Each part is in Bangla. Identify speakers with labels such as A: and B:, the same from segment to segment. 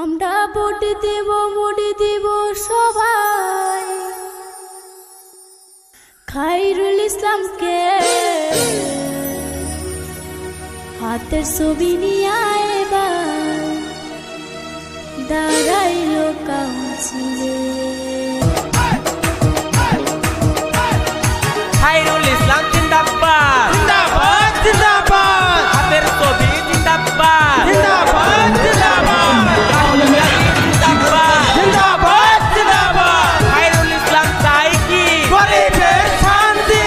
A: আমরা ভোট দিব সবাই খায়রুল ইসলামকে। হাতের ছবি নিয়ে এবার দাঁড়াইলো কাউন্সিলে।
B: খায়রুল ইসলাম জিন্দাবাদ
C: জিন্দাবাদ জিন্দাবাদ,
B: হাতের ছবি জিন্দাবাদ
C: জিন্দাবাদ জিন্দাবাদ,
B: জিন্দাবাদ
C: জিন্দাবাদ জিন্দাবাদ।
B: খায়রুল ইসলাম চাই কি
C: গরিবের শান্তি,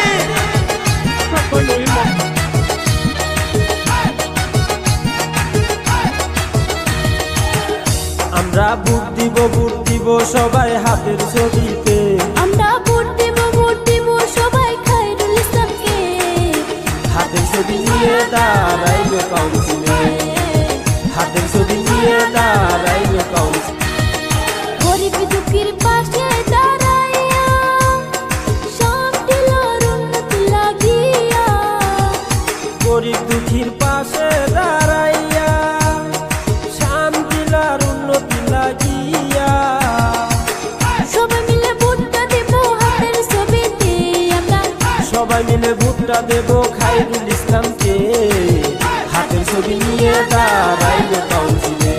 C: আমরা ভোট দিব সবাই হাতের ছবিতে।
A: আমরা ভোট দিব সবাই খায়রুল ইসলামকে।
C: হাতের ছবি নিয়ে দাঁড়াইলো কাউন্সিলে, হাতের ছবি নিয়ে দাঁড়াইলো কাউন্সিলে।
A: গরিব দুঃখীর পাশে দাঁড়াইয়া শান্তির উন্নতি লাগিয়া।
C: গরিব দুঃখীর পাশে দাঁড়াইয়া শান্তিলার উন্নতি লাগিয়া।
A: সবাই মিলে ভোটটা দেব হাতের ছবিতে। আমরা
C: সবাই মিলে ভোটটা দেব খায়রুল ইসলামকে। হাতের ছবি নিয়ে দাঁড়াইলো কাউন্সিলে,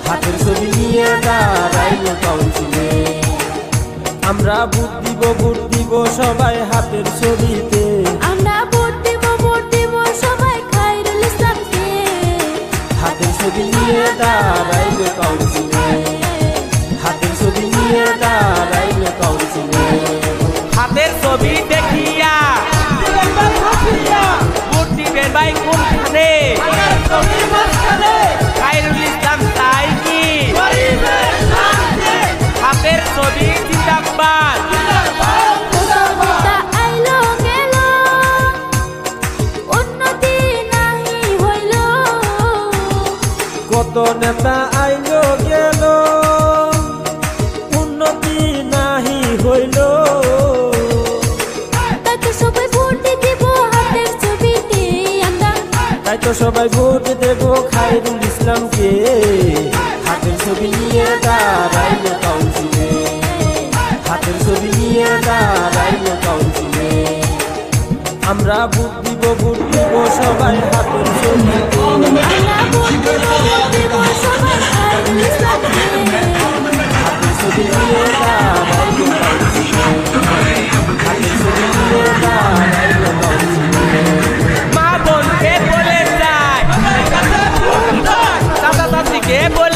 C: হাতের ছবি নিয়ে দাঁড়াইলো কাউন্সিলে। আমরা ভোট দিব সবাই হাতের ছবিতে।
A: আমরা ভোট দিব সবাই খায়রুল ইসলামকে।
C: হাতের ছবি নিয়ে দাঁড়াইলো কাউন্সিলে, হাতের ছবি নিয়ে দাঁড়াইলো কাউন্সিলে।
B: হাতের ছবি দেখিয়া ভোট দিবেন ভাই কোনখানে? খায়রুল ইসলাম চাই কি হাতের ছবি জিন্দাবাদ
A: ভোটটা আইলো গেল উন্নতি নাহি হইল।
C: কত নেতা আইলো গেল উন্নতি নাহি হইল।
A: তাই তো সবাই ভোট দিব হাতের ছবিতে। আমরা
C: তাই তো সবাই ভোট দেব খায়রুল ইসলামকে। হাতের ছবি নিয়ে দাঁড়াইলো কাউন্সিলে, হাতের ছবি নিয়ে দাঁড়াইলো কাউন্সিলে। আমরা ভোট দিব সবাই হাতের ছবিতে।
A: আমরা ভোট দিব সবাই